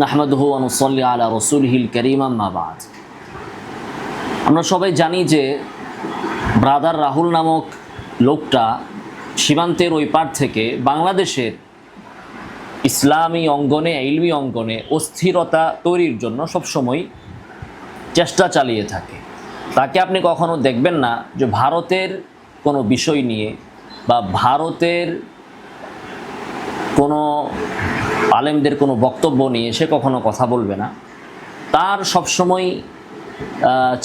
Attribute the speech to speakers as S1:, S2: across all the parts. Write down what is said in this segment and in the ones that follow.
S1: নাহমাদুহু ওয়া নুসাল্লি আলা রাসূলিহিল কারীম আম্মা বা'দ। আমরা সবাই জানি যে ব্রাদার রাহুল নামক লোকটা সীমান্তের ওই পার থেকে বাংলাদেশের ইসলামী অঙ্গনে, ইলমি অঙ্গনে অস্থিরতা তৈরির জন্য সবসময় চেষ্টা চালিয়ে থাকে। তাকে আপনি কখনো দেখবেন না যে ভারতের কোনো বিষয় নিয়ে বা ভারতের কোনো আলেমদের কোনো বক্তব্য নিয়ে সে কখনো কথা বলবে না। তার সবসময়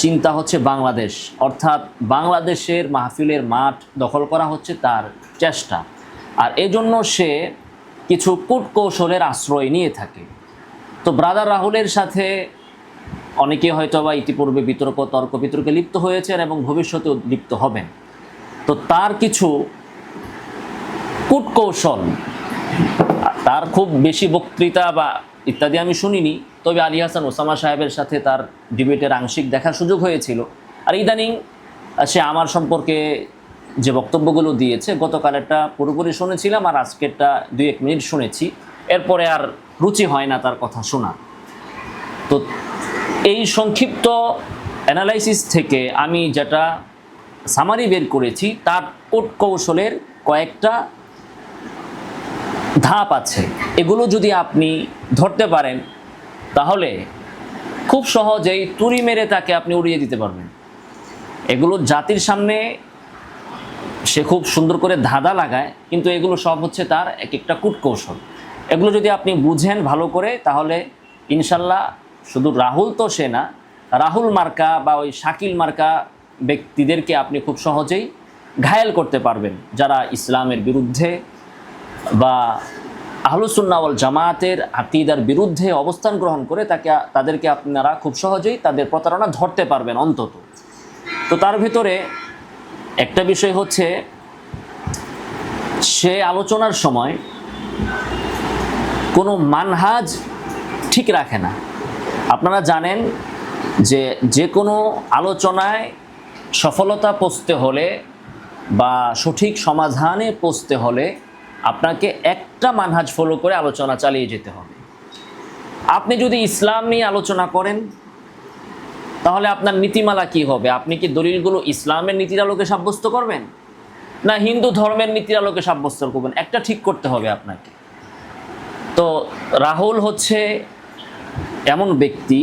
S1: চিন্তা হচ্ছে বাংলাদেশ, অর্থাৎ বাংলাদেশের মাহফিলের মাঠ দখল করা হচ্ছে তার চেষ্টা। আর এজন্য সে কিছু কূটকৌশলের আশ্রয় নিয়ে থাকে। তো ব্রাদার রাহুলের সাথে অনেকে হয়তো বা ইতিপূর্বে তর্ক বিতর্কে লিপ্ত হয়েছেন এবং ভবিষ্যতেও লিপ্ত হবেন। তো তার কিছু কূটকৌশল, তার খুব বেশি বক্তৃতা বা ইত্যাদি আমি শুনিনি, তবে আলী হাসান ওসামা সাহেবের সাথে তার ডিবেটের আংশিক দেখার সুযোগ হয়েছিল। আর ইদানিং সে আমার সম্পর্কে যে বক্তব্যগুলো দিয়েছে, গতকালেরটা পুরোপুরি শুনেছিলাম আর আজকেরটা 2-1 মিনিট শুনেছি, এরপরে আর রুচি হয় না তার কথা শোনা। তো এই সংক্ষিপ্ত অ্যানালাইসিস থেকে আমি যেটা সামারি বের করেছি, তার কৌশলের কয়েকটা ধাপ আছে। এগুলো যদি আপনি ধরতে পারেন তাহলে খুব সহজেই তুড়ি মেরে তাকে আপনি উড়িয়ে দিতে পারবেন। এগুলো জাতির সামনে সে খুব সুন্দর করে ধাঁধা লাগায়, কিন্তু এগুলো সব হচ্ছে তার এক একটা কূটকৌশল। এগুলো যদি আপনি বুঝেন ভালো করে, তাহলে ইনশাল্লাহ শুধু রাহুল তো সে না, রাহুল মার্কা বা ওই শাকিল মার্কা ব্যক্তিদেরকে আপনি খুব সহজেই ঘায়েল করতে পারবেন, যারা ইসলামের বিরুদ্ধে বা আহলুস সুন্নাহ ওয়াল জামাতের আকীদার বিরুদ্ধে অবস্থান গ্রহণ করে তাদেরকে আপনারা খুব সহজেই তাদের প্রতারণা ধরতে পারবেন অন্তত। তো তার ভিতরে একটা বিষয় হচ্ছে, সে আলোচনার সময় কোনো মানহাজ ঠিক রাখে না। আপনারা জানেন যে কোনো আলোচনায় সফলতা পৌঁছতে হলে বা সঠিক সমাধানে পৌঁছতে হলে আপনাকে একটা মানহাজ ফলো করে আলোচনা চালিয়ে যেতে হবে। আপনি যদি ইসলাম নিয়ে আলোচনা করেন তাহলে আপনার নীতিমালা কি হবে? আপনি কি দলিলগুলো ইসলামের নীতির আলোকে সাব্যস্ত করবেন না হিন্দু ধর্মের নীতির আলোকে সাব্যস্ত করবেন? একটা ঠিক করতে হবে আপনাকে। তো রাহুল হচ্ছে এমন ব্যক্তি,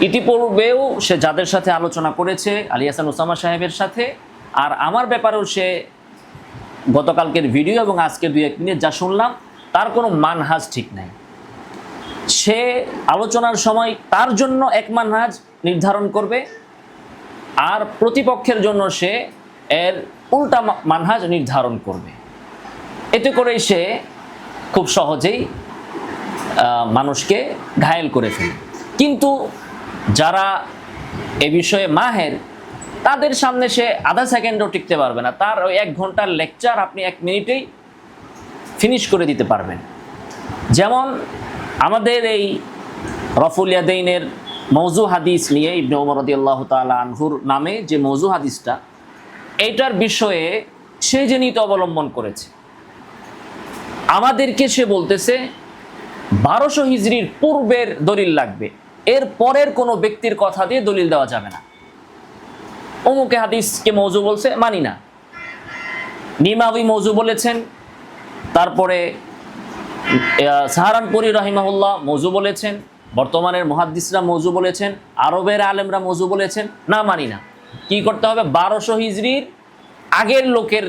S1: ইতিপূর্বেও সে যাদের সাথে আলোচনা করেছে, আলী হাসান ওসামা সাহেবের সাথে, আর আমার ব্যাপারেও সে গতকালকের ভিডিও এবং আজকে 2-1 মিনিট যা শুনলাম, তার কোনো মানহাজ ঠিক নাই। সে আলোচনার সময় তার জন্য এক মানহাজ নির্ধারণ করবে আর প্রতিপক্ষের জন্য সে এর উল্টা মানহাজ নির্ধারণ করবে। এতে করেই সে খুব সহজেই মানুষকে ঘায়েল করে ফেলে। কিন্তু যারা এ বিষয়ে মাহের, তাদের সামনে সে আধা সেকেন্ডও টিকতে পারবে না। তার ওই 1 ঘন্টার লেকচার আপনি 1 মিনিটেই ফিনিশ করে দিতে পারবেন। যেমন আমাদের এই রফুল ইয়াদাইনের মওযু হাদিস নিয়ে ইবনে ওমর রাদিয়াল্লাহু তাআলা আনহুর নামে যে মওযু হাদিসটা, এইটার বিষয়ে সে যে নীতি অবলম্বন করেছে, আমাদেরকে সে বলতেছে 1200 হিজরির পূর্বের দলিল লাগবে, এর পরের কোনো ব্যক্তির কথা দিয়ে দলিল দেওয়া যাবে না। অমুকে হাদিসকে মওযু বলছে, মানি না। নিমাবি মওযু বলেছেন, তারপরে সাহারানপুরি রাহিমাহুল্লাহ মওযু বলেছেন, বর্তমানের মুহাদ্দিসরা মওযু বলেছেন, আরবের আলেমরা মওযু বলেছেন, না মানি না। কি করতে হবে? 1200 হিজরির আগের লোকের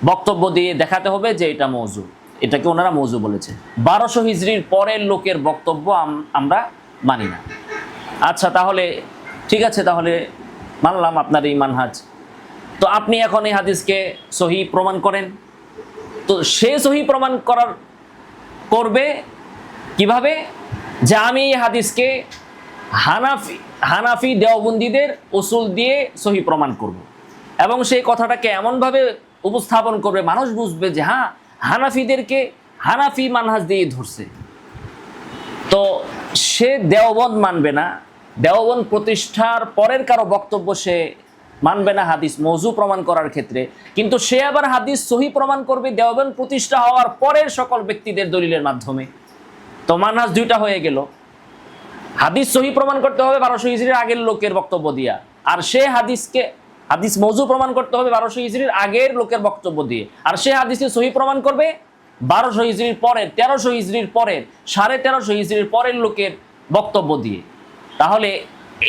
S1: বক্তব্য দিয়ে দেখাতে হবে যে এটা মওযু, এটাকে ওনারা মওযু বলেছে। 1200 হিজরির পরের লোকের বক্তব্য আমরা মানি না। আচ্ছা, তাহলে ঠিক আছে, তাহলে মানলাম আপনার এই মানহাজ। তো আপনি এখন এই হাদিসকে সহিহ প্রমাণ করেন। তো সে সহিহ প্রমাণ করবে কিভাবে? যে আমি এই হাদিসকে হানাফি দেওবন্দীদের উসুল দিয়ে সহিহ প্রমাণ করব, এবং সেই কথাটাকে এমনভাবে উপস্থাপন করবে মানুষ বুঝবে যে হ্যাঁ, হানাফিদেরকে হানাফি মানহাজ দিয়ে ধরছে। তো সে দেওবন্দ মানবে না, দেওবন্দ প্রতিষ্ঠার পরের কারো বক্তব্য সে মানবে না হাদিস মওযু প্রমাণ করার ক্ষেত্রে, কিন্তু সে আবার হাদিস সহিহ প্রমাণ করবে দেওবন্দ প্রতিষ্ঠা হওয়ার পরের সকল ব্যক্তিদের দলিলের মাধ্যমে। তো মানহাজ দুইটা হয়ে গেল। হাদিস সহি প্রমাণ করতে হবে 1200 হিজরির আগের লোকের বক্তব্য দিয়া, আর সে হাদিস মওযু প্রমাণ করতে হবে 1200 হিজরির আগের লোকের বক্তব্য দিয়ে, আর সে হাদিসকে সহি প্রমাণ করবে 1200 হিজরির পরের, 1300 হিজরির পরের, 1350 হিজরির পরের লোকের বক্তব্য দিয়ে। তাহলে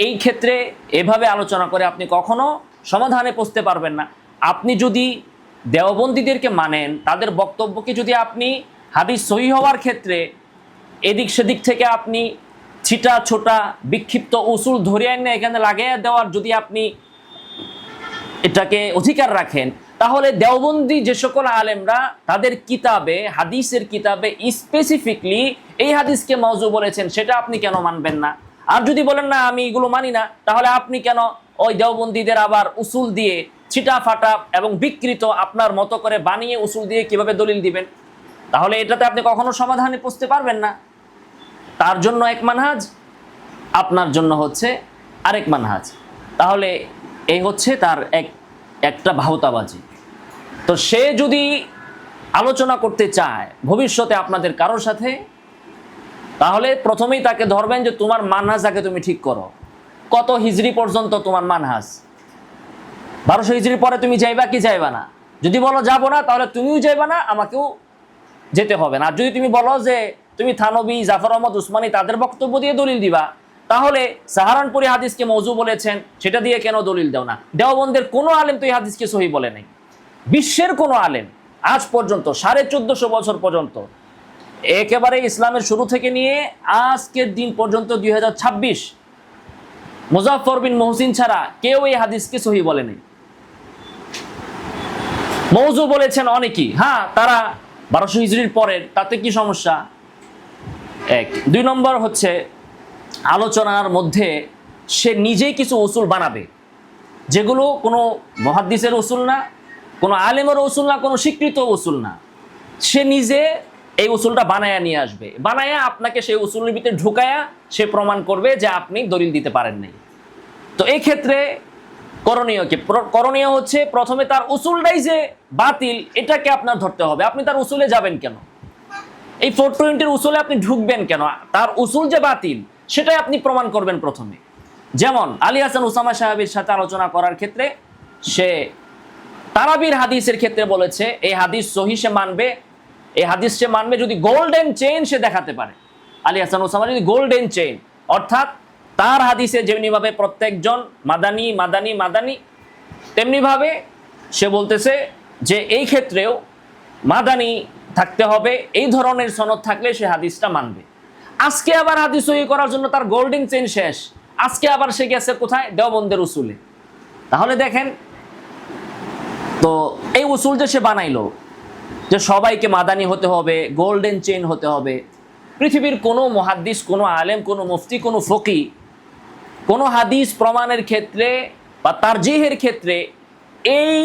S1: এই ক্ষেত্রে এভাবে আলোচনা করে আপনি কখনো সমাধানে পৌঁছতে পারবেন না। আপনি যদি দেওবন্দীদেরকে মানেন, তাদের বক্তব্যকে যদি আপনি হাদিস সহি হওয়ার ক্ষেত্রে এদিক সেদিক থেকে আপনি ছিটা ছোটা বিক্ষিপ্ত উসুল ধরে এনে এখানে লাগিয়ে দেওয়ার যদি আপনি এটাকে অধিকার রাখেন, তাহলে দেওবন্দি যে সকল আলেমরা তাদের কিতাবে, হাদিসের কিতাবে স্পেসিফিকলি এই হাদিসকে মওযু বলেছেন, সেটা আপনি কেন মানবেন না? আর যদি বলেন না আমি এগুলো মানি না, তাহলে আপনি কেন ওই দেওবন্দীদের আবার উসুল দিয়ে ছিটা ফাটা এবং বিকৃত আপনার মতো করে বানিয়ে উসুল দিয়ে কিভাবে দলিল দিবেন? তাহলে এটাতে আপনি কখনো সমাধানে পৌঁছতে পারবেন না। তার জন্য এক মানহাজ, আপনার জন্য হচ্ছে আরেক মানহাজ। তাহলে এই হচ্ছে তার একটা ভাওতাবাজি। তো সে যদি আলোচনা করতে চায় ভবিষ্যতে আপনাদের কারোর সাথে, তাহলে প্রথমেই তাকে ধরবেন যে তোমার মানহাজ আগে তুমি ঠিক করো। কত হিজরি পর্যন্ত তোমার মানহাজ? 1200 হিজরির পরে তুমি যাইবা কি যাইবা না? যদি বলো যাবো না, তাহলে তুমিও যাইবা না, আমাকেও যেতে হবে না। আর যদি তুমি বলো যে তুমি থানবী, জাফর আহমদ উসমানী তাদের বক্তব্য দিয়ে দলিল দিবা, তাহলে সাহারানপুরি হাদিসকে মওযু বলেছেন, সেটা দিয়ে কেন দলিল দাও না? দেওবন্দের কোনো আলেম তো এই হাদিসকে সহি বলে নাই। বিশ্বের কোনো আলেম আজ পর্যন্ত 1450 বছর পর্যন্ত, একেবারে ইসলামের শুরু থেকে নিয়ে আজকের দিন পর্যন্ত 2026, মুজাফফর বিন মুহসিন ছাড়া কেউ এই হাদিসকে সহি বলে নাই। মওযু বলেছেন অনেকেই, হ্যাঁ তারা 1200 হিজরির পরের, তাতে কি সমস্যা? এক। 2 নম্বর হচ্ছে আলোচনার মধ্যে সে নিজেই কিছু উসুল বানাবে, যেগুলো কোনো মুহাদ্দিসের উসুল না, কোনো আলেমের উসুল না, কোনো স্বীকৃত উসুল না। সে নিজে এই উসুলটা বানায়া নিয়ে আসবে, বানায়া আপনাকে সেই উসুলের ভিতরে ঢুকায়া সে প্রমাণ করবে যে আপনি দলিল দিতে পারেন নাই। তো এই ক্ষেত্রে করণীয় কি? করণীয় হচ্ছে প্রথমে তার উসুলটাই যে বাতিল এটাকে আপনার ধরতে হবে। আপনি তার উসুলে যাবেন কেন? এই 420 উসুলে আপনি ঢুকবেন কেন? তার উসুল যে বাতিল সেটাই আপনি প্রমাণ করবেন প্রথমে। যেমন আলী হাসান উসামা সাহেবের সাথে আলোচনা করার ক্ষেত্রে সে তারাবির হাদিসের ক্ষেত্রে বলেছে এই হাদিস সহি সে মানবে, এই হাদিস সে মানবে যদি গোল্ডেন চেইন সে দেখাতে পারে। আলী হাসান উসামা যদি গোল্ডেন চেইন, অর্থাৎ তার হাদিসে যেমনিভাবে প্রত্যেকজন মাদানি মাদানি মাদানি, তেমনিভাবে সে বলতেছে যে এই ক্ষেত্রেও মাদানি থাকতে হবে, এই ধরনের সনদ থাকলে সে হাদিসটা মানবে। আজকে আবার হাদিস সহি করার জন্য তার গোল্ডেন চেইন শেষ, আজকে আবার সে গেছে কোথায়? দেওবন্দের উসুলে। তাহলে দেখেন তো এই উসুল যে সে বানাইলো যে সবাইকে মাদানি হতে হবে, গোল্ডেন চেইন হতে হবে, পৃথিবীর কোনো মুহাদ্দিস, কোনো আলেম, কোনো মুফতি, কোনো ফকি কোনো হাদিস প্রমাণের ক্ষেত্রে বা তারজিহের ক্ষেত্রে এই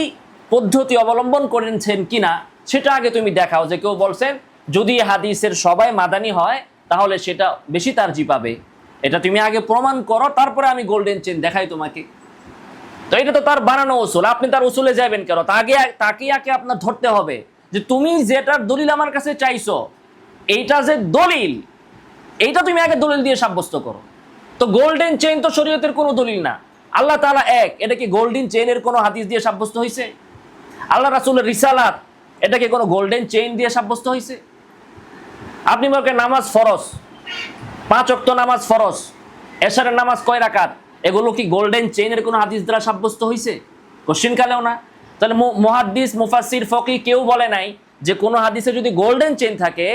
S1: পদ্ধতি অবলম্বন করেছেন কিনা সেটা আগে তুমি দেখাও। যে কেউ বলছেন যদি হাদিসের সবাই মাদানি হয় তাহলে সেটা বেশি তারজি পাবে, এটা তুমি আগে প্রমাণ করো, তারপরে আমি গোল্ডেন চেইন দেখাই তোমাকে। তো এটা তো তার বানানো উসুল, আপনি তার উসুলে যাবেন কেন? তাকে আগে আপনার ধরতে হবে যে তুমি যেটার দলিল আমার কাছে চাইছো, এইটা যে দলিল, এইটা তুমি আগে দলিল দিয়ে সাব্যস্ত করো। তো গোল্ডেন চেইন তো শরীয়তের কোনো দলিল না। আল্লাহ তাআলা এক, এটা কি গোল্ডেন চেইনের কোনো হাদিস দিয়ে সাব্যস্ত হয়েছে? আল্লাহ রাসূলের রিসালাত, এটা কি কোনো গোল্ডেন চেইন দিয়ে সাব্যস্ত হয়েছে? আপনি বলকে নামাজ ফরজ, 5 ওয়াক্ত নামাজ ফরজ, এশারের নামাজ কয় রাকাত, এগুলো কি গোল্ডেন চেইনের কোনো হাদিস দ্বারা সাব্যস্ত হয়েছে? কোশ্চিন কালেও না। তাহলে মুহাদ্দিস, মুফাসসির, ফকি কেউ বলে নাই যে কোনো হাদিসে যদি গোল্ডেন চেইন থাকে,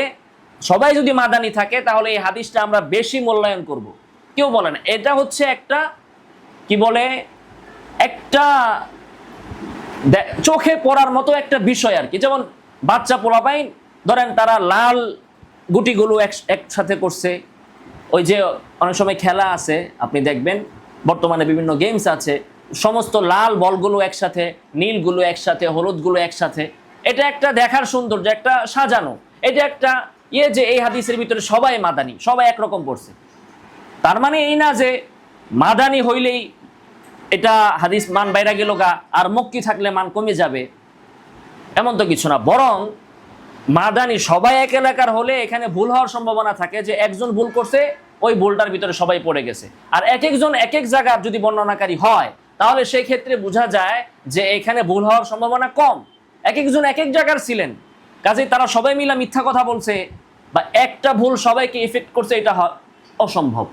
S1: সবাই যদি মাদানি থাকে, তাহলে এই হাদিসটা আমরা বেশি মূল্যায়ন করব, কেউ বলে না। এটা হচ্ছে একটা কি বলে, একটা চোখে পড়ার মতো একটা বিষয় আর কি। যেমন বাচ্চা পোলাপাইন ধরেন তারা লাল গুটিগুলো একসাথে করছে, ওই যে অনেক সময় খেলা আছে আপনি দেখবেন বর্তমানে বিভিন্ন গেমস আছে, সমস্ত লাল বলগুলো একসাথে, নীলগুলো একসাথে, হলুদগুলো একসাথে, এটা একটা দেখার সৌন্দর্য, একটা সাজানো, এটা একটা যে এই হাদিসের ভিতরে সবাই মাদানি, সবাই একরকম পড়ছে। তার মানে এই না যে মাদানি হইলেই এটা হাদিস মান বাইরা গেল গা, আর মক্কি থাকলে মান কমে যাবে, এমন তো কিছু না। বরং মাদানি সবাই এক এলাকার হলে এখানে ভুল হওয়ার সম্ভাবনা থাকে যে একজন ভুল করছে, ওই ভুলটার ভিতরে সবাই পড়ে গেছে। আর এক একজন এক এক জায়গার যদি বর্ণনাকারী হয়, তাহলে সেই ক্ষেত্রে বোঝা যায় যে এখানে ভুল হওয়ার সম্ভাবনা কম। এক একজন এক এক জায়গার ছিলেন, কাজেই তারা সবাই মিলে মিথ্যা কথা বলছে বা একটা ভুল সবাইকে এফেক্ট করছে, এটা অসম্ভব,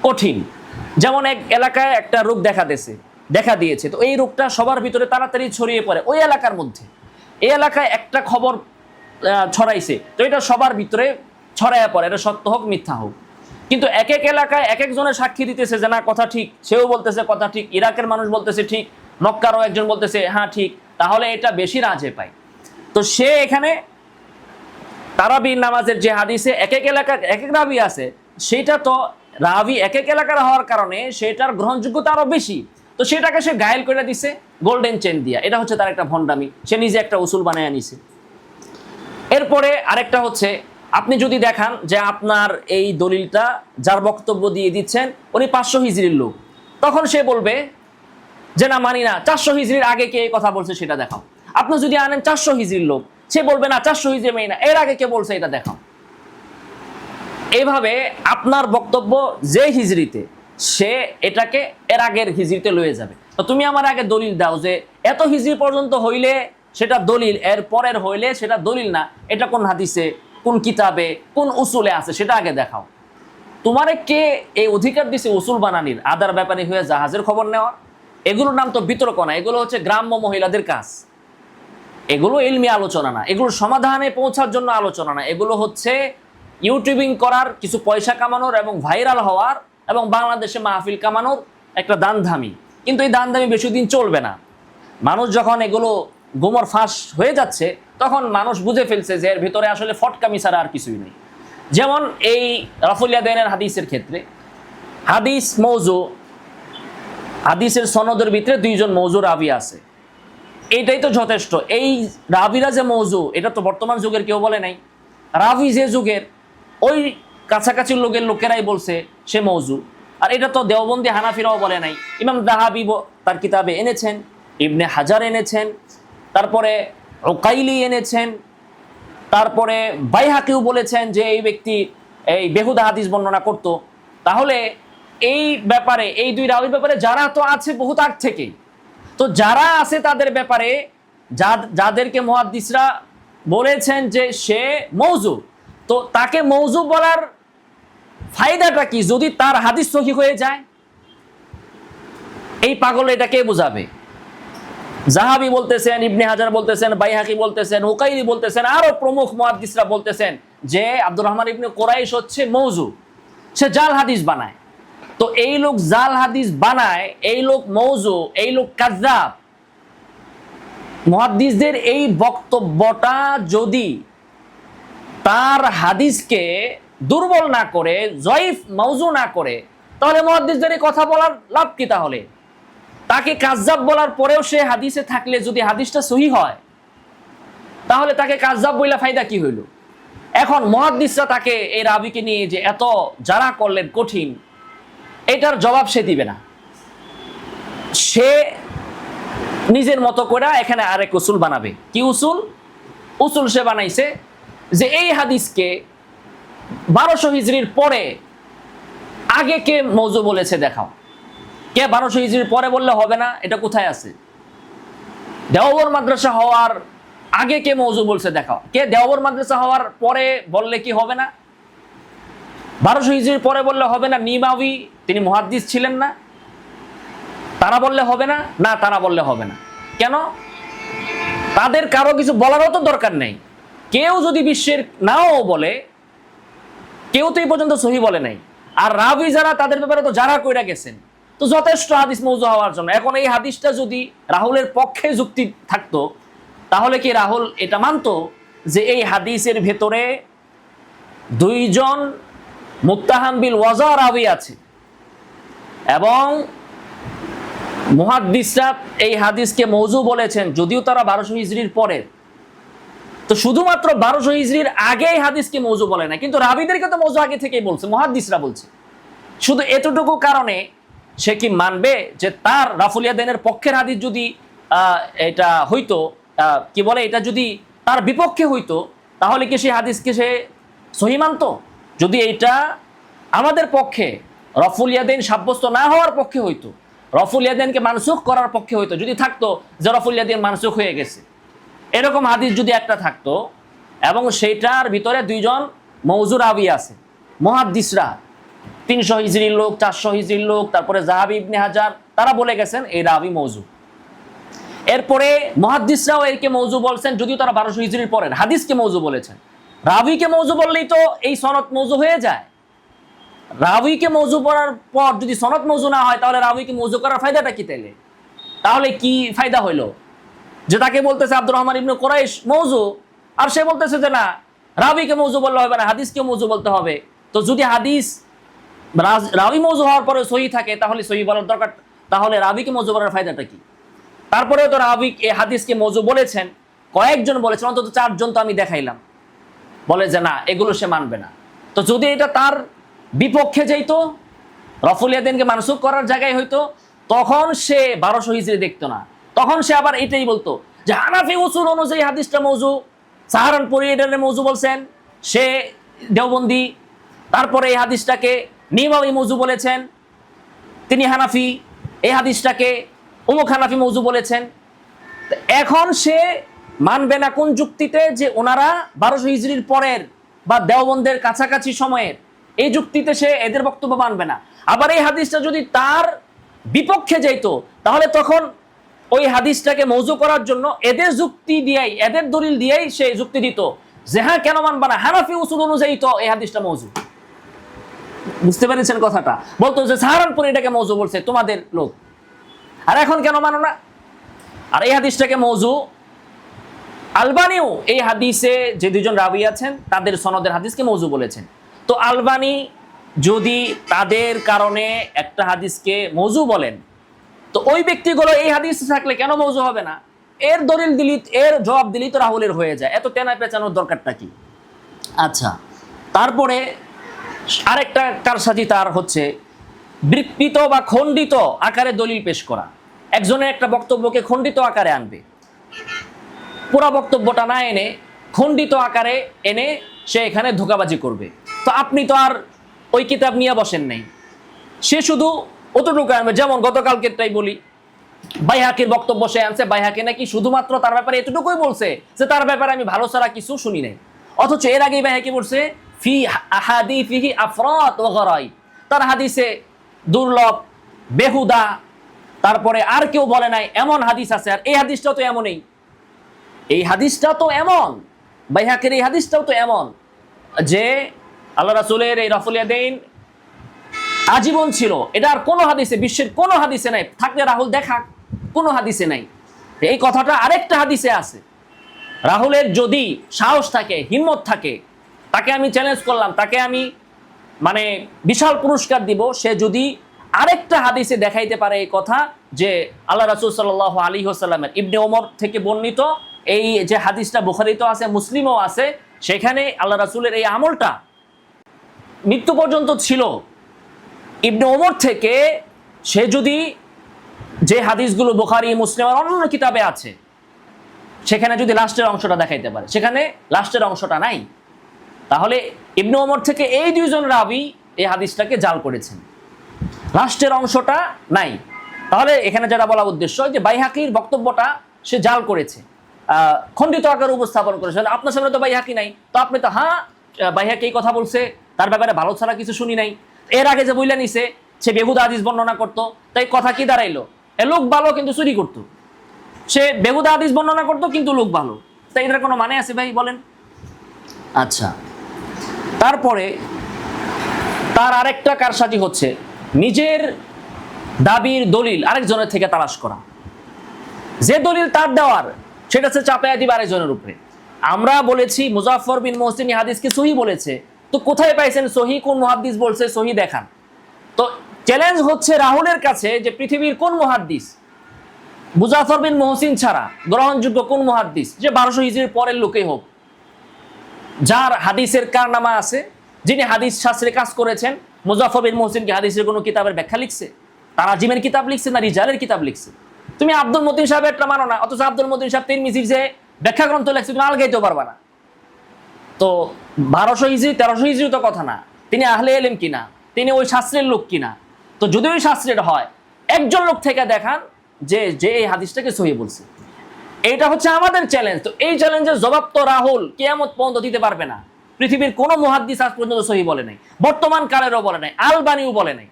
S1: কঠিন। যেমন এক এলাকায় একটা রোগ দেখা দিয়েছে, তো এই রোগটা সবার ভিতরে তাড়াতাড়ি ছড়িয়ে পড়ে ওই এলাকার মধ্যে। এই এলাকায় একটা খবর ছড়াইছে, তো এটা সবার ভিতরে ছড়াইয়া পড়ে, এটা সত্য হোক মিথ্যা হোক। কিন্তু এক এক এলাকায় এক একজনের সাক্ষী দিতেছে যে না কথা ঠিক, সেও বলতেছে কথা ঠিক, ইরাকের মানুষ বলতেছে ঠিক, মক্কারও একজন বলতেছে হ্যাঁ ঠিক, তাহলে এটা বেশি রাজে পায়। তো সে এখানে তারাবির নামাজের যে হাদিসে এক এক এলাকার এক এক রাবি আছে, সেটা তো রাবি এক এক এলাকার হওয়ার কারণে সেটার গ্রহণযোগ্যতা আরো বেশি, তো সেটাকে সে ঘায়েল করে দিছে গোল্ডেন চেন দিয়া। এটা হচ্ছে তার একটা ভণ্ডামি, সে নিজে একটা উসুল বানায় নিছে। এরপরে আরেকটা হচ্ছে, আপনি যদি দেখান যে আপনার এই দলিলটা যার বক্তব্য দিয়ে দিচ্ছেন উনি 500 হিজরির লোক, তখন সে বলবে যে না মানি না, 400 হিজরির আগে কে এই কথা বলছে সেটা দেখাও। আপনি যদি আনেন 400 হিজরির লোক, সে বলবে না 400 হিজরি মানি না, এর আগে কে বলছে এটা দেখাও। এইভাবে আপনার বক্তব্য যে হিজরিতে, সে এটাকে এর আগের হিজরিতে লয়ে যাবে। তো তুমি আমার আগে দলিল দাও যে এত হিজরি পর্যন্ত হইলে সেটা দলিল, এর পরের হইলে সেটা দলিল না, এটা কোন হাদিসে, কোন কিতাবে, কোন উসুলে আছে সেটা আগে দেখাও। তোমারে কে এই অধিকার দিছে উসুল বানানির, আদার ব্যাপারে হয়ে জাহাজের খবর নেওয়া? এগুলোর নাম তো বিতর্ক না, এগুলো হচ্ছে গ্রাম্য মহিলাদের কাজ। এগুলো ইলমি আলোচনা না, এগুলো সমাধানে পৌঁছার জন্য আলোচনা না, এগুলো হচ্ছে ইউটিউবিং করার, কিছু পয়সা কামানোর এবং ভাইরাল হওয়ার এবং বাংলাদেশে মাহফিল কামানোর একটা দানধামি। কিন্তু এই দানধামি বেশি দিন চলবে না। মানুষ যখন এগুলো গোমর ফাঁস হয়ে যাচ্ছে, তখন মানুষ বুঝে ফেলছে যে এর ভিতরে আসলে ফটকামি ছাড়া আর কিছুই নেই। যেমন এই রাফুল ইয়াদাইনের হাদিসের ক্ষেত্রে, হাদিস মৌজু, হাদিসের সনদের ভিতরে 2 জন মৌজু রাবি আছে, এইটাই তো যথেষ্ট। এই রাবিরা যে মৌজু, এটা তো বর্তমান যুগের কেউ বলে নাই। রাবি যে যুগের, ওই কাছাকাছি লোকেরাই বলছে সে মৌজু। আর এটা তো দেওবন্দি হানাফিরাও বলে নাই। ইমাম দাহাবি তার কিতাবে এনেছেন, ইবনে হাজার এনেছেন, তারপরে উকাইলি এনেছেন, তারপরে বাইহাকিও বলেছেন যে এই ব্যক্তি এই বেহুদা হাদিস বর্ণনা করত। তাহলে এই ব্যাপারে, এই 2 রাবির ব্যাপারে যারা তো আছে বহুত আগ থেকেই, তো যারা আছে তাদের ব্যাপারে যাদেরকে মুহাদ্দিসরা বলেছেন যে সে মৌজু, তো তাকে মৌজু বলার ফায়দাটা কি যদি তার হাদিস সহিহ হয়ে যায়? এই পাগল এটা কে বোঝাবে? জাহাবি বলতেছেন, ইবনে হাজার বলতেছেন, বাইহাকি বলতেছেন, উকাইলি বলতেছেন, আরো প্রমুখ মুহাদ্দিসরা বলতেছেন যে আব্দুর রহমান ইবনে কুরাইশ হচ্ছে মৌজু, সে জাল হাদিস বানায়। তো এই লোক জাল হাদিস বানায়, এই লোক মৌজু, এই লোক কাযযাব। মুহাদ্দিসদের এই বক্তব্যটা যদি তার হাদিসকে দুর্বল না করে, জয়ীফ মৌজু না করে, তাহলে মুহাদ্দিসদের এই কথা বলার লাভ কি? তাহলে তাকে কাযযাব বলার পরেও সে হাদিসে থাকলে যদি হাদিসটা সহিহ হয়, তাহলে তাকে কাযযাব বইলা ফায়দা কি হইল? এখন মুহাদ্দিসরা তাকে এই রাবিকে নিয়ে যে এত যারা করলেন কঠিন, এটার জবাব সে দিবে না। সে নিজের মতো করে এখানে আরেক উসুল বানাবে। কি উসুল? উসুল সে বানাইছে যে এই হাদিসকে 1200 হিজরির পরে আগে কে মৌজু বলেছে দেখাও। কে 1200 হিজরির পরে বললে হবে না, এটা কোথায় আছে? দেওবর মাদ্রাসা হওয়ার আগে কে মৌজু বলছে দেখাও। কে দেওবর মাদ্রাসা হওয়ার পরে বললে কি হবে না? 1200 হিজরির পরে বললে হবে না? নিমাবি তিনি মুহাদ্দিস ছিলেন না, তারা বললে হবে না? না, তারা বললে হবে না। কেন? তাদের কারো কিছু বলারও তো দরকার নেই। কেউ যদি বিশ্বের নাও বলে, কেউ তো এই পর্যন্ত সহি বলে নাই। আর রাবি যারা, তাদের ব্যাপারে তো যারা কইরা গেছেন, তো যথেষ্ট হাদিস মৌজু হওয়ার জন্য। এখন এই হাদিসটা যদি রাহুলের পক্ষে যুক্তি থাকতো, তাহলে কি রাহুল এটা মানতো যে এই হাদিসের ভেতরে 2 জন মুত্তাহাম বিল ওয়াজা রাবি আছে এবং মুহাদ্দিসরা এই হাদিসকে মৌজু বলেছেন, যদিও তারা 1200 হিজরির পরে, তো শুধুমাত্র 1200 হিজরির আগে এই হাদিসকে মৌজু বলে না, কিন্তু রাবিদেরকে তো মৌজু আগে থেকেই বলছে, মুহাদ্দিসরা বলছে। শুধু এতটুকু কারণে সে কি মানবে যে তার রাফুল ইয়াদাইনের পক্ষের হাদিস যদি এটা হইতো, কি বলে, এটা যদি তার বিপক্ষে হইতো, তাহলে কি সেই হাদিসকে সে সহি মানতো? যদি এইটা আমাদের পক্ষে রফুল ইয়াদাইন সাব্যস্ত না হওয়ার পক্ষে হইতো, রফুল ইয়াদাইনকে মানসুখ করার পক্ষে হইতো, যদি থাকতো যে রফুল ইয়াদাইন মানসুখ হয়ে গেছে, এরকম হাদিস যদি একটা থাকতো এবং সেইটার ভিতরে দুইজন মওজু রাবি আছে, মুহাদ্দিসরা 300 হিজরির লোক, 400 হিজরির লোক, তারপরে যাহাবি ইবনে হাজার, তারা বলে গেছেন এই রাবি মওজু। এরপরে মুহাদ্দিসরাও এরকে মওজু বলছেন, যদিও তারা 1200 হিজরির পরের হাদিসকে মওজু বলেছেন। রাবিকে মওজু বললেই তো এই সনদ মওজু হয়ে যায়। রাবিকে মওজু করার পর যদি সনদ মওজু না হয়, তাহলে রাবিকে মওজু করার ফায়দাটা কি? তাহলে কি ফায়দা হইলো? যে তাকে বলতেছে আব্দুর রহমান ইবনে কুরাইশ মওজু, আর সে বলতেছে যে না, রাবিকে মওজু বললে হবে না, হাদিসকে মওজু বলতে হবে। তো যদি হাদিস রাবি মওজু হওয়ার পরে সহি থাকে, তাহলে সহি বলার দরকার, তাহলে রাবিকে মওজু করার ফায়দাটা কি? তারপরেও তো রাবি এই হাদিসকে মওজু বলেছেন, কয়েকজন বলেছেন, অন্তত 4 জন তো আমি দেখাইলাম, বলে যে না, এগুলো সে মানবে না। তো যদি এটা তার বিপক্ষে যাইতো, রফুল ইয়াদাইনকে মানসুখ করার জায়গায় হইতো, তখন সে 1200 হিজরি দেখতো না, তখন সে আবার এটাই বলতো যে হানাফি উসুল অনুযায়ী হাদিসটা মওজু, সাহারানপুরি এটারে মওজু বলছেন, সে দেওবন্দি। তারপরে এই হাদিসটাকে নিমামি মওজু বলেছেন, তিনি হানাফি, এই হাদিসটাকে অমুক হানাফি মওজু বলেছেন। এখন সে মানবে না কোন যুক্তিতে? যে ওনারা 1200 হিজরির পরের বা দেওবন্দের কাছাকাছি সময়ের, এই যুক্তিতে সে এদের বক্তব্য মানবে না। আবার এই হাদিসটা যদি তার বিপক্ষে যাইতো, তাহলে তখন ওই হাদিসটাকে মওজু করার জন্য এদের যুক্তি দিয়েই, এদের দলিল দিয়েই সে যুক্তি দিত যে হ্যাঁ, কেন মানবা না, হানাফি উসুল অনুযায়ী তো এই হাদিসটা মওজু। বুঝতে পেরেছেন কথাটা? বলতো যে সাহারানপুর এটাকে মওজু বলছে তোমাদের লোক, আর এখন কেন মানো না? আর এই হাদিসটাকে মওজু আলবানিও এই হাদিসে যে দুজন রাবি আছেন তাদের সনদের হাদিসকে মওজু বলেছেন। তো আলবানি যদি তাদের কারণে একটা হাদিসকে মওজু বলেন, তো ওই ব্যক্তিগুলো এই হাদিসে থাকলে কেন মওজু হবে না? এর দলিল দিলি, এর জবাব দিলি তো রাহুলের হয়ে যায়, এত তেনা পেঁচানোর দরকারটা কি? আচ্ছা, তারপরে আরেকটা কারসাজি তার হচ্ছে বিকৃত বা খণ্ডিত আকারে দলিল পেশ করা। একজনের একটা বক্তব্যকে খণ্ডিত আকারে আনবে, পুরো বক্তব্যটা না এনে খণ্ডিত আকারে এনে সে এখানে ধোঁকাবাজি করবে। তো আপনি তো আর ওই কিতাব নিয়ে বসেন নাই, সে শুধু অতটুকু আনবে। যেমন গতকালকেরটাই বলি, বাইহাকির বক্তব্য সে আনছে, বাইহাকি নাকি শুধুমাত্র তার ব্যাপারে এতটুকুই বলছে যে তার ব্যাপারে আমি ভালো ছাড়া কিছু শুনি নাই। অথচ এর আগেই বাইহাকি বলছে ফি আহাদিসিহি আফরাত ওয়া গরাইব, তার হাদিসে দুর্লভ, বেহুদা, তারপরে আর কেউ বলে নাই এমন হাদিস আছে। আর এই হাদিসটাও তো এমনই, এই হাদিসটা তো এমন, বাইহাকির এই হাদিসটাও তো এমন যে আল্লাহ রাসূলের এই রফুল ইয়াদাইন আজীবন ছিল, এটা আর কোনো হাদিসে, বিশ্বের কোনো হাদিসে নাই। থাকলে রাহুল দেখা, কোনো হাদিসে নাই। এই কথাটা আরেকটা হাদিসে আছে। রাহুলের যদি সাহস থাকে, হিম্মত থাকে, তাকে আমি চ্যালেঞ্জ করলাম, তাকে আমি মানে বিশাল পুরস্কার দিব, সে যদি আরেকটা হাদিসে দেখাইতে পারে এই কথা যে আল্লাহ রাসূল সাল্লাল্লাহু আলাইহি ওয়াসাল্লামের ইবনে ওমর থেকে বর্ণিত এই যে হাদিসটা বুখারীতেও আছে, মুসলিমও আছে, সেখানে আল্লাহ রাসূলের এই আমলটা মৃত্যু পর্যন্ত ছিল। ইবনে ওমর থেকে সে যদি যে হাদিসগুলো বুখারী, মুসলিম আর অন্যান্য কিতাবে আছে, সেখানে যদি লাস্টের অংশটা দেখাইতে পারে, সেখানে লাস্টের অংশটা নাই, তাহলে ইবনে ওমর থেকে এই দুইজন রাবি এই হাদিসটাকে জাল করেছেন, লাস্টের অংশটা নাই। তাহলে এখানে যেটা বলা উদ্দেশ্য যে বাইহাকির বক্তব্যটা সে জাল করেছে, খণ্ডিত আকারে উপস্থাপন করেছে। আপনার সামনে তো বাইহাকি নাই, তো আপনি তো হ্যাঁ বাইহাকি এই কথা বলছে, তার ব্যাপারে ভালো ছাড়া কিছু শুনি নাই। এর আগে যে বইলা নিছে সে বেহুদা হাদিস বর্ণনা করতো, তাই কথা কি দাঁড়াইলো? এ লোক ভালো কিন্তু চুরি করতো, সে বেহুদা হাদিস বর্ণনা করতো কিন্তু লোক ভালো, তাই এটার কোনো মানে আছে ভাই বলেন? আচ্ছা, তারপরে তার আরেকটা কারসাজি হচ্ছে নিজের দাবির দলিল আরেকজনের থেকে তালাশ করা। যে দলিল তার দেওয়ার, সেটা হচ্ছে চাপায়া দিবে আরেকজনের উপরে। আমরা বলেছি মুজাফফর বিন মুহসিন হাদিসকে সহি বলেছে, তো কোথায় পাইছেন সহি? কোন মুহাদ্দিস বলছে সহি দেখান। তো চ্যালেঞ্জ হচ্ছে রাহুলের কাছে যে পৃথিবীর কোন মুহাদ্দিস মুজাফফর বিন মুহসিন ছাড়া গ্রহণযোগ্য কোন মুহাদ্দিস, যে 1200 হিজরির পরের লোকেই হোক, যার হাদিসের কারনামা আছে, যিনি হাদিস শাস্ত্রে কাজ করেছেন। মুজাফফর বিন মুহসিন কি হাদিসের কোনো কিতাবের ব্যাখ্যা লিখছে? তারাজিমের কিতাব লিখছে না রিজালের কিতাব লিখছে? তুমি আব্দুল মতিন সাহেবের একটা মানো না, অথচ আব্দুল মতিন সাহেব তিরমিজির যে ব্যাখ্যা গ্রন্থ লিখছে তুমি আলগাইতেও পারবা না। তো 1200 হিজরি 1300 হিজরি তো কথা না, তিনি আহলে এলেম কিনা, তিনি ওই শাস্ত্রের লোক কিনা। তো যদি ওই শাস্ত্রের হয়, একজন লোক থেকে দেখান যে যে এই হাদিসটাকে সহি বলছে। এইটা হচ্ছে আমাদের চ্যালেঞ্জ। তো এই চ্যালেঞ্জের জবাব তো রাহুল কিয়ামত পর্যন্ত দিতে পারবে না। পৃথিবীর কোনো মুহাদ্দিস আজ পর্যন্ত সহি বলে নাই, বর্তমান কালেরও বলে নাই, আলবানিও বলে নাই।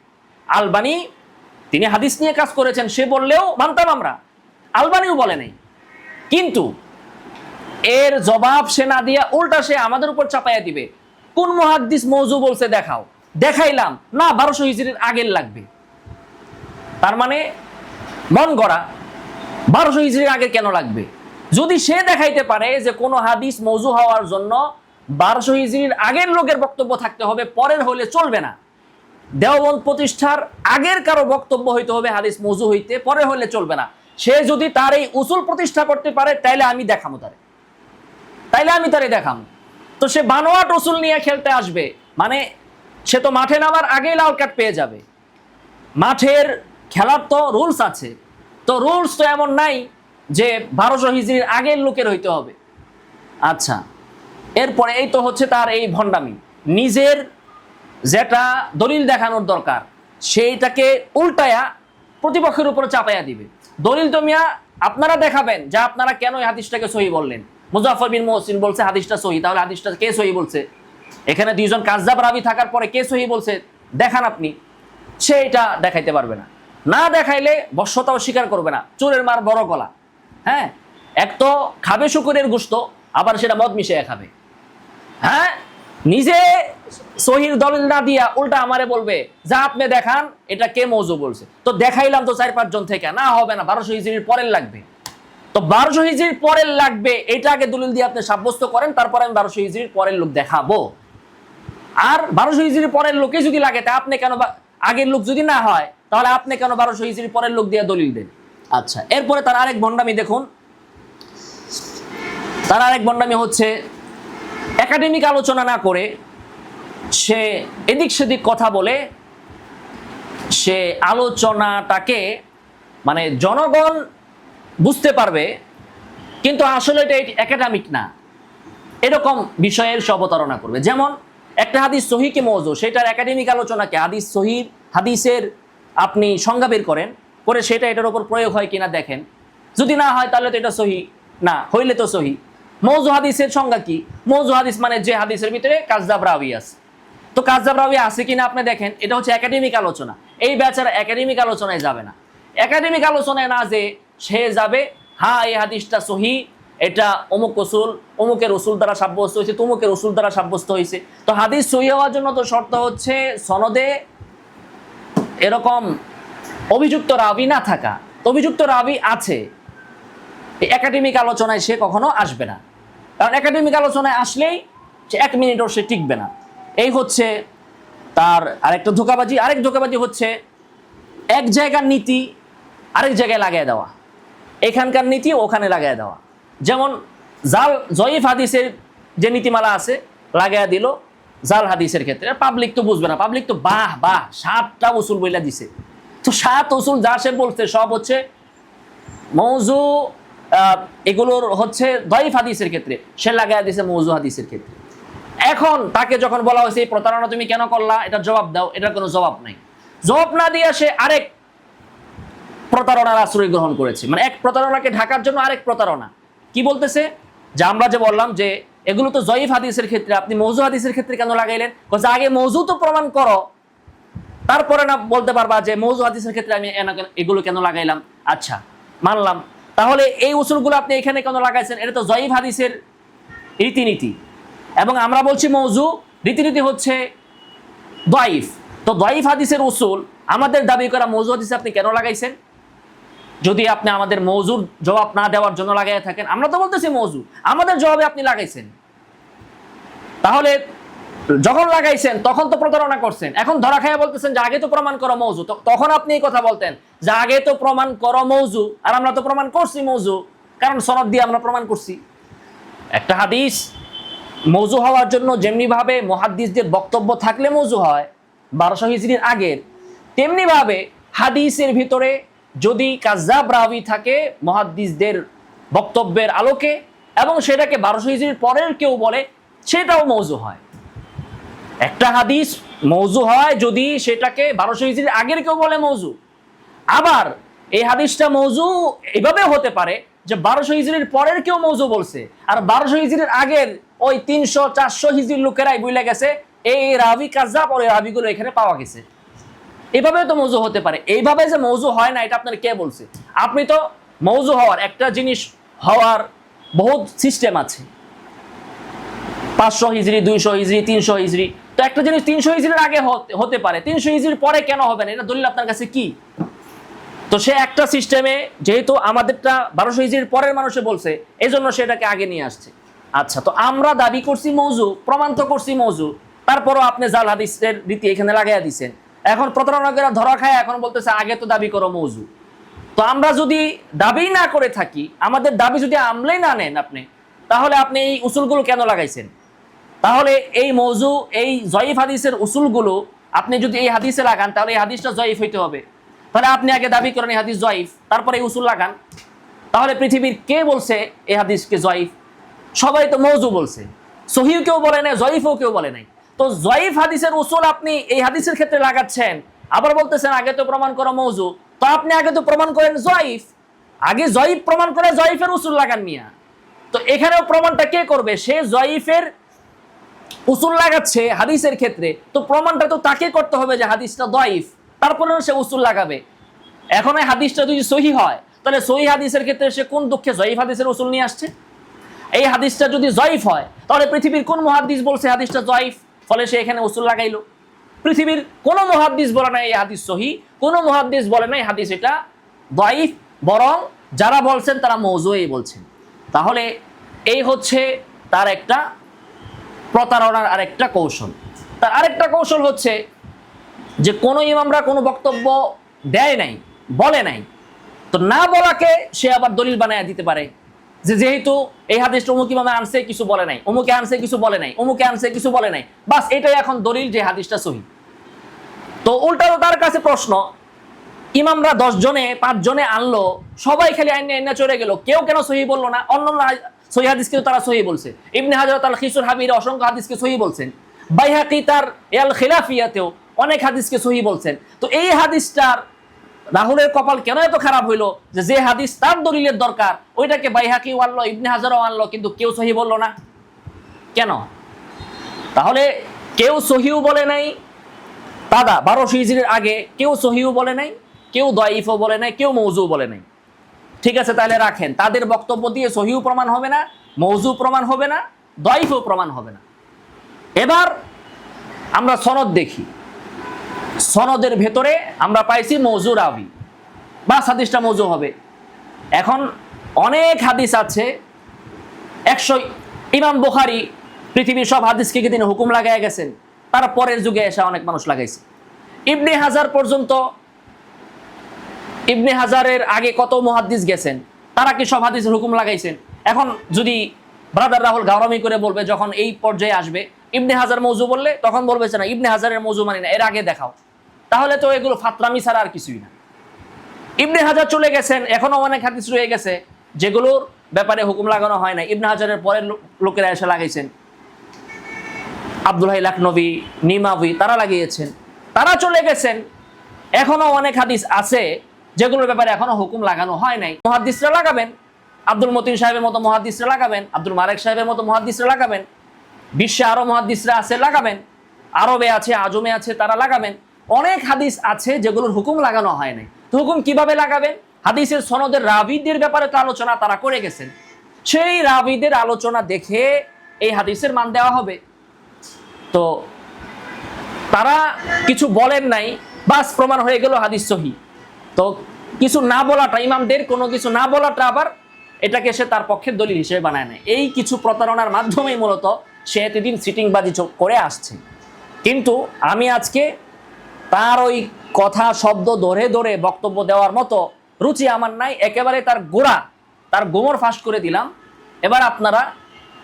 S1: আলবানি তিনি হাদিস নিয়ে কাজ করেছেন, সে বললেও মানতাম আমরা, আলবানিও বলে নাই। কিন্তু এর জবাব সে না দিয়া উল্টা সে আমাদের উপর চাপাইয়া দিবে। কোন মুহাদ্দিস মওযু বলছে দেখাও, দেখাইলাম না 1200 হিজরির আগের লাগবে। তার মানে মন গড়া 1200 হিজরির আগে কেন লাগবে? যদি সে দেখাইতে পারে যে কোনো হাদিস মওযু হওয়ার জন্য 1200 হিজরির আগের লোকের বক্তব্য থাকতে হবে, পরের হলে চলবে না। দেওবন্দ প্রতিষ্ঠার আগের কারো বক্তব্য হইতে হবে হাদিস মওযু হইতে, পরে হলে চলবে না। সে যদি তার এই উসুল প্রতিষ্ঠা করতে পারে তাইলে আমি দেখামো তারে, দেখামো। তো সে বানোয়াট উসুল নিয়ে খেলতে আসবে, মানে সে তো মাঠে নামার আগেই লাল কার্ড পেয়ে যাবে। মাঠের খেলার তো রুলস আছে, তো রুলস তো এমন নাই যে 1200 হিজরির আগের লোকের হইতে হবে। আচ্ছা, এরপরে এই তো হচ্ছে তার এই ভণ্ডামি, নিজের যেটা দলিল দেখানোর দরকার সেইটাকে উল্টায়া প্রতিপক্ষের উপর চাপাইয়া দিবে। দলিল তো মিয়া আপনারা দেখাবেন যে আপনারা কেন এই হাদিসটাকে সহি বললেন। মুজাফফর বিন মুহসিন বলছে হাদিসটা সহি, তাহলে হাদিসটা কে সহি বলছে? এখানে দুইজন কাযযাব রাবী থাকার পরে কে সহি বলছে দেখান আপনি। সে এটা দেখাইতে পারবে না, না দেখাইলে বশ্যতাও স্বীকার করবে না। চোরের মার বড় গলা। হ্যাঁ, এক তো খাবে শুকুরের গোশত, আবার সেটা মদ মিশিয়ে খাবে। হ্যাঁ, নিজে সহির দলিল না দিয়া উল্টা আমারে বলবে যা আপনি দেখান এটা কে মওযু বলছে। তো দেখাইলাম তো 4-5 জন থেকে, না হবে না, 1200 হিজরির পরের লাগবে। তো 1200 হিজরির পরের লাগবে, এটা আগে দলিল দিয়ে আপনি সাব্যস্ত করেন, তারপর আমি 1200 হিজরির পরের লোক দেখাবো। আর 1200 হিজরির পরের লোকে যদি লাগে তা আপনি কেন, আগের লোক যদি না হয় তাহলে আপনি কেন 1200 হিজরির পরের লোক দিয়ে দলিল দেন? আচ্ছা, এরপরে তার আরেক ভণ্ডামি দেখুন। তার আরেক ভণ্ডামি হচ্ছে একাডেমিক আলোচনা না করে সে এদিক সেদিক কথা বলে সে আলোচনাটাকে মানে জনগণ বুঝতে পারবে, কিন্তু আসলে এটা একাডেমিক না, এরকম বিষয়ের সে অবতারণা করবে। যেমন একটা হাদিস সহি কি মওযু, সেটার একাডেমিক আলোচনাকে হাদিস সহি হাদিসের আপনি সংজ্ঞা বের করেন, করে সেটা এটার উপর প্রয়োগ হয় কিনা দেখেন। যদি না হয় তাহলে তো এটা সহি না, হইলে তো সহি। মওযু হাদিসের সংজ্ঞা কি? মওযু হাদিস মানে যে হাদিসের ভিতরে কাযযাব রাবী আছে। তো কাযযাব রাবী আছে কিনা আপনি দেখেন, এটা হচ্ছে একাডেমিক আলোচনা। এই বেচারা একাডেমিক আলোচনায় যাবে না। একাডেমিক আলোচনায় না যে সে যাবে হ্যাঁ এই হাদিসটা সহি, এটা অমুক রসুল অমুকের রসুল দ্বারা সাব্যস্ত হয়েছে, তমুকের রসুল দ্বারা সাব্যস্ত হয়েছে। তো হাদিস সহি হওয়ার জন্য তো শর্ত হচ্ছে সনদে এরকম অভিযুক্ত রাবী না থাকা। অভিযুক্ত রাবী আছে, একাডেমিক আলোচনায় সে কখনো আসবে না, কারণ একাডেমিক আলোচনায় আসলেই সে 1 মিনিটও সে টিকবে না। এই হচ্ছে তার আরেকটা ধোঁকাবাজি। আরেক ধোঁকাবাজি হচ্ছে এক জায়গার নীতি আরেক জায়গায় লাগিয়ে দেওয়া, এখানকার নীতি ওখানে লাগিয়ে দেওয়া। যেমন জাল জয়ীফ হাদিসের যে নীতিমালা আছে লাগিয়ে দিল জাল হাদিসের ক্ষেত্রে। পাবলিক তো বুঝবে না, পাবলিক তো বাহ 7টা উসুল বইলা দিছে। তো 7 উসুল যা সে বলছে সব হচ্ছে মওযু, এগুলোর হচ্ছে দয়ীফ হাদিসের ক্ষেত্রে, সে লাগাইয়া দিছে মওযু হাদিসের ক্ষেত্রে। এখন তাকে যখন বলা হয়েছে এই প্রতারণা তুমি কেন করলা, এটার জবাব দাও, এটার কোনো জবাব নাই। জবাব না দিয়ে সে আরেক প্রতারণার আশ্রয় গ্রহণ করেছে, মানে এক প্রতারণাকে ঢাকার জন্য আরেক প্রতারণা। কি বলতেছে যে আমরা যে বললাম যে এগুলো তো জয়ীফ হাদিসের ক্ষেত্রে, আপনি মওযু হাদিসের ক্ষেত্রে কেন লাগাইলেন? বলছে আগে মওযু তো প্রমাণ করো, তারপরে না বলতে পারবা যে মওযু হাদিসের ক্ষেত্রে আমি এগুলো কেন লাগাইলাম। আচ্ছা মানলাম, তাহলে এই উসুলগুলো আপনি এখানে কেন লাগাইছেন? এটা তো জয়ীফ হাদিসের রীতিনীতি, এবং আমরা বলছি মওযু, রীতিনীতি হচ্ছে দয়ীফ। তো দয়ীফ হাদিসের উসুল আমাদের দাবি করা মওযু হাদিসে আপনি কেন লাগাইছেন? যদি আপনি আমাদের মওযুর জবাব না দেওয়ার জন্য লাগাইয়া থাকেন, আমরা তো বলতেছি মওযু, আমাদের জবাবে আপনি লাগাইছেন, তাহলে যখন লাগাইছেন তখন তো প্রতারণা করছেন। এখন ধরা খাইয়া বলতেছেন যে আগে তো প্রমাণ করো মওযু, তখন আপনি এই কথা বলতেন যে আগে তো প্রমাণ করো মওযু, আর আমরা তো প্রমাণ করছি মওযু, কারণ সনদ দিয়ে আমরা প্রমাণ করছি। একটা হাদিস মওযু হওয়ার জন্য যেমনি ভাবে মুহাদ্দিসদের বক্তব্য থাকলে মওযু হয় 1200 হিজরির আগের, তেমনি ভাবে হাদিসের ভিতরে যদি কাযযাব রাবী থাকে মুহাদ্দিসদের বক্তব্যের আলোকে এবং সেটাকে 1200 হিজরির পরের কেউ বলে, সেটাও মৌজু হয়। একটা হাদিস মৌজু হয় যদি সেটাকে 1200 হিজরির আগের কেউ বলে মৌজু। আবার এই হাদিসটা মৌজু এভাবে হতে পারে যে 1200 হিজরির পরের কেউ মৌজু বলছে, আর 1200 হিজরির আগের ওই 300-400 হিজরির লোকেরাই বলে গেছে এই রাবি কাযাব, আর এই রাবিগুলো এখানে পাওয়া গেছে। এভাবেও তো মৌজু হতে পারে। এইভাবে যে মৌজু হয় না এটা আপনার কে বলছে? আপনি তো মৌজু হওয়ার একটা জিনিস হওয়ার বহুত সিস্টেম আছে, 500 হিজরি, 200 হিজরি, 300 হিজরি। তো একটা জিনিস 300 হিজরির আগে হতে পারে, 300 হিজরির পরে কেন হবে না? এটা দলিল আপনার কাছে কি? তো সে একটা সিস্টেমে, যেহেতু আমাদেরটা 1200 হিজরির পরের মানুষে বলছে, এই জন্য সেটাকে আগে নিয়ে আসছে। আচ্ছা, তো আমরা দাবি করছি মৌজু, প্রমাণ তো করছি মৌজু, তারপরও আপনি জাল হাদিসের রীতি এখানে লাগাইয়া দিচ্ছেন। এখন প্রতারণাকেরা ধরা খায়, এখন বলতেছে আগে তো দাবি করো মৌজু। তো আমরা যদি দাবি না করে থাকি, আমাদের দাবি যদি আমলেই না নেন আপনি, তাহলে আপনি এই উসুলগুলো কেন লাগাইছেন? তাহলে এই মৌজু, এই জয়ীফ হাদিসের উসুলগুলো আপনি যদি এই হাদিসে লাগান, তাহলে এই হাদিসটা জয়ীফ হইতে হবে। তাহলে আপনি আগে দাবি করেন এই হাদিস জয়ীফ, তারপরে এই উসুল লাগান। তাহলে পৃথিবীর কে বলছে এই হাদিসকে জয়ীফ? সবাই তো মৌজু বলছে, সহিহ কেউ বলে নাই, জয়ীফও কেউ বলে নাই। তো জয়ীফ হাদিসের উসুল আপনি এই হাদিসের ক্ষেত্রে লাগাচ্ছেন, আবার বলতেছেন আগে তো প্রমাণ করো মৌজু। তো আপনি আগে তো প্রমাণ করেন জয়ীফ, আগে জয়ীফ প্রমাণ করে জয়ীফের উসুল লাগান মিয়া। তো এখানেও প্রমাণটা কে করবে? সে জয়ীফের উসুল লাগাচ্ছে হাদিসের ক্ষেত্রে, তো প্রমাণটা তো তাকে করতে হবে যে হাদিসটা জয়ীফ, তারপরেও সে উসুল লাগাবে। এখন এই হাদিসটা যদি সহি হয়, তাহলে সহি হাদিসের ক্ষেত্রে সে কোন দুঃখে জয়ীফ হাদিসের উসুল নিয়ে আসছে? এই হাদিসটা যদি জয়ীফ হয়, তাহলে পৃথিবীর কোন মুহাদ্দিস বলছে হাদিসটা জয়ীফ, ফলে সে এখানে উসুল লাগাইলো? পৃথিবীর কোন মুহাদ্দিস বলে নাই এই হাদিস সহি, কোন মুহাদ্দিস বলে নাই হাদিস এটা জয়ীফ, বরং যারা বলছেন তারা মৌজুই বলছেন। তাহলে এই হচ্ছে তার একটা প্রতারণার আরেকটা কৌশল। তার আরেকটা কৌশল হচ্ছে যে কোনো ইমামরা কোনো বক্তব্য দেয় নাই, বলে নাই, তো না বলাকে সে আবার দলিল বানায় দিতে পারে যে যেহেতু এই হাদিসটা অমুক ইমামে আনছে কিছু বলে নাই, অমুকে আনছে কিছু বলে নাই, অমুকে আনছে কিছু বলে নাই, বাস এটাই এখন দলিল যে হাদিসটা সহি। তো উল্টাও তার কাছে প্রশ্ন, ইমামরা 10 জনে 5 জনে আনলো, সবাই খালি আইনে চলে গেল, কেউ কেন সহি বললো না? অন্য সহি হাদিসকে তারা সহি বলছে। ইবনে হাজার আল খিসুর হাবির অসংখ্য হাদিসকে সহি বলছেন, বাইহাকি তার আল খিলাফিয়াতেও অনেক হাদিসকে সহি বলছেন। তো এই হাদিসটার রাহুলের কপাল কেন এত খারাপ হইলো যে হাদিস তার দলিলের দরকার ওইটাকে বাইহাকিও আনলো, ইবনে হাজারও আনলো, কিন্তু কেউ সহি বললো না কেন? তাহলে কেউ সহিও বলে নাই, দাদা 1200 হিজরির আগে কেউ সহিও বলে নাই, কেউ দয়ীফও বলে নাই, কেউ মৌজু বলে নাই। ঠিক আছে, তাহলে রাখেন, তাদের বক্তব্য দিয়ে সহিও প্রমাণ হবে না, মৌজু প্রমাণ হবে না, দয়ীফও প্রমাণ হবে না। এবার আমরা সনদ দেখি, সনদের ভেতরে আমরা পাইছি মৌজু রাবি, বাস হাদিসটা মৌজু হবে। এখন অনেক হাদিস আছে, 100 ইমাম বুখারী পৃথিবীর সব হাদিসকে কি তিনি হুকুম লাগাই গেছেন? তার পরের যুগে এসে অনেক মানুষ লাগাইছে। ইবনে হাজার পর্যন্ত, ইবনে হাজারের আগে কত মুহাদ্দিস গেছেন, তারা কি সব হাদিসের হুকুম লাগাইছেন? এখন যদি ব্রাদার রাহুল গাওরামি করে বলবে, যখন এই পর্যায়ে আসবে ইবনে হাজার মৌজু বললে, তখন বলবে না ইবনে হাজারের মৌজু মানি না, এর আগে দেখাও। তাহলে তো এগুলো ফাতরামি ছাড়া আর কিছুই না। ইবনে হাজার চলে গেছেন, এখনো অনেক হাদিস রয়ে গেছে যেগুলোর ব্যাপারে হুকুম লাগানো হয় না, ইবনে হাজারের পরের লোকেরা এসে লাগাইছেন। আব্দুল হাই লাখনবী, নিমাবি তারা লাগিয়েছেন, তারা চলে গেছেন। এখনো অনেক হাদিস আছে যেগুলোর ব্যাপারে এখনো হুকুম লাগানো হয় নাই। মুহাদ্দিসরা লাগাবেন, আব্দুল মতিন সাহেবের মতো মুহাদ্দিসরা লাগাবেন, আব্দুল মালেক সাহেবের মতো মুহাদ্দিসরা লাগাবেন, বিশ্বে আরো মুহাদ্দিসরা আছে লাগাবেন, আরবে আছে, আজমে আছে, তারা লাগাবেন। অনেক হাদিস আছে যেগুলোর হুকুম লাগানো হয় নাই। তো হুকুম কিভাবে লাগাবেন? হাদিসের সনদের রাবিদের ব্যাপারে তো আলোচনা তারা করে গেছেন, সেই রাবিদের আলোচনা দেখে এই হাদিসের মান দেওয়া হবে। তো তারা কিছু বলেন নাই, বাস প্রমাণ হয়ে গেল হাদিস সহি। তো কিছু না বলাটা, ইমামদের কোনো কিছু না বলাটা আবার এটাকে সে তার পক্ষের দলিল হিসেবে বানায় নেয়। এই কিছু প্রতারণার মাধ্যমেই মূলত সে এতদিন সিটিংবাজি করে আসছে। কিন্তু আমি আজকে তার ওই কথা শব্দ ধরে ধরে বক্তব্য দেওয়ার মতো রুচি আমার নাই, একেবারে তার গোড়া, তার গোমর ফাঁস করে দিলাম। এবার আপনারা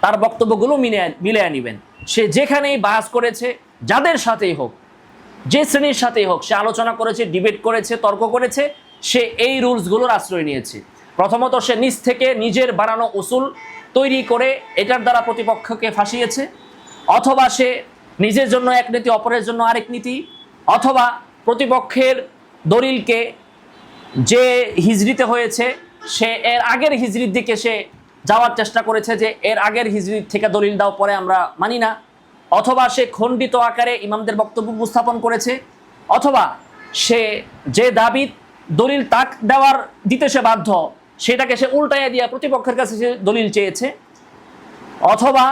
S1: তার বক্তব্যগুলো মিলিয়ে নেবেন। সে যেখানেই বাস করেছে, যাদের সাথেই হোক, যে শ্রেণীর সাথেই হোক, সে আলোচনা করেছে, ডিবেট করেছে, তর্ক করেছে, সে এই রুলসগুলোর আশ্রয় নিয়েছে। প্রথমত সে নিজ থেকে নিজের বানানো উসুল তৈরি করে এটার দ্বারা প্রতিপক্ষকে ফাঁসিয়েছে। অথবা সে নিজের জন্য এক নীতি অপরের জন্য আরেক নীতি, অথবা প্রতিপক্ষের দলিলকে যে হিজরিতে হয়েছে সে এর আগের হিজরির দিকে সে যাওয়ার চেষ্টা করেছে যে এর আগের হিজরির থেকে দলিল দাও, পরে আমরা মানি না, অথবা সে খণ্ডিত আকারে ইমামদের বক্তব্য উপস্থাপন করেছে, অথবা সে যে দাবি দলিল তাক দিতে সে বাধ্য সেটাকে সে উল্টাইয়া দিয়া প্রতিপক্ষের কাছে সে দলিল চেয়েছে, অথবা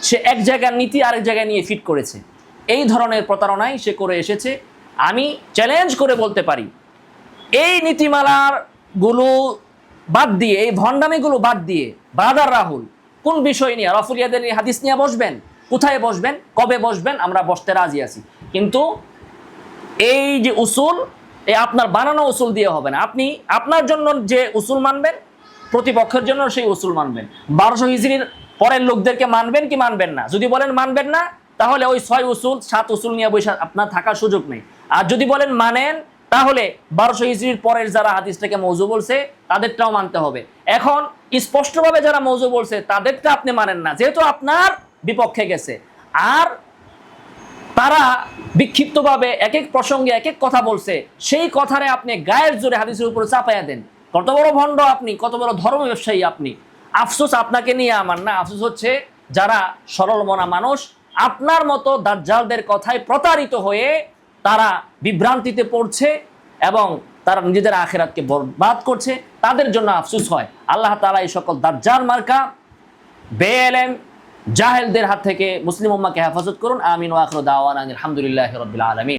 S1: সে এক জায়গার নীতি আরেক জায়গায় নিয়ে ফিট করেছে। এই ধরনের প্রতারণাই সে করে এসেছে। আমি চ্যালেঞ্জ করে বলতে পারি, এই নীতিমালার গুলো বাদ দিয়ে, এই ভণ্ডামিগুলো বাদ দিয়ে ব্রাদার রাহুল কোন বিষয় নিয়ে রফুলিয়াদের হাদিস নিয়ে বসবেন, কোথায় বসবেন, কবে বসবেন, আমরা বসতে রাজি আছি। কিন্তু এই যে উসুল, এই আপনার বানানো উসুল দিয়ে হবে না। আপনি আপনার জন্য যে উসুল মানবেন, প্রতিপক্ষের জন্য সেই উসুল মানবেন। 1200 হিজরির পরের লোকদেরকে মানবেন কি মানবেন না? যদি বলেন মানবেন না, তাহলে ওই 6 উসুল 7 উসুল নিয়ে বসে আপনার থাকার সুযোগ নেই। আর যদি বলেন মানেন, তাহলে 1200 হিজরির পরের যারা হাদিসটাকে মৌজু বলছে তাদেরটাও মানতে হবে। এখন স্পষ্টভাবে যারা মৌজু বলছে তাদেরটা আপনি মানেন না, যেহেতু আপনার বিপক্ষে গেছে। আর তারা বিক্ষিপ্তভাবে এক এক প্রসঙ্গে এক এক কথা বলছে, সেই কথারে আপনি গায়ের জোরে হাদিসের উপরে চাপাইয়া দেন। কত বড় ভণ্ড আপনি, কত বড় ধর্ম ব্যবসায়ী আপনি। আফসোস আপনাকে নিয়ে আমার না, আফসোস হচ্ছে যারা সরল মনা মানুষ আপনার মতো দাজ্জালদের কথায় প্রতারিত হয়ে তারা বিভ্রান্তিতে পড়ছে এবং তারা নিজেদের আখিরাতকে বরবাদ করছে, তাদের জন্য আফসোস হয়। আল্লাহ তাআলা এই সকল দাজ্জাল মার্কা বেএলেম জাহেলদের হাত থেকে মুসলিম উম্মাহকে হেফাজত করুন। আমিন ওয়া আখিরু দাওয়ানা আলহামদুলিল্লাহি রাব্বিল আলামিন।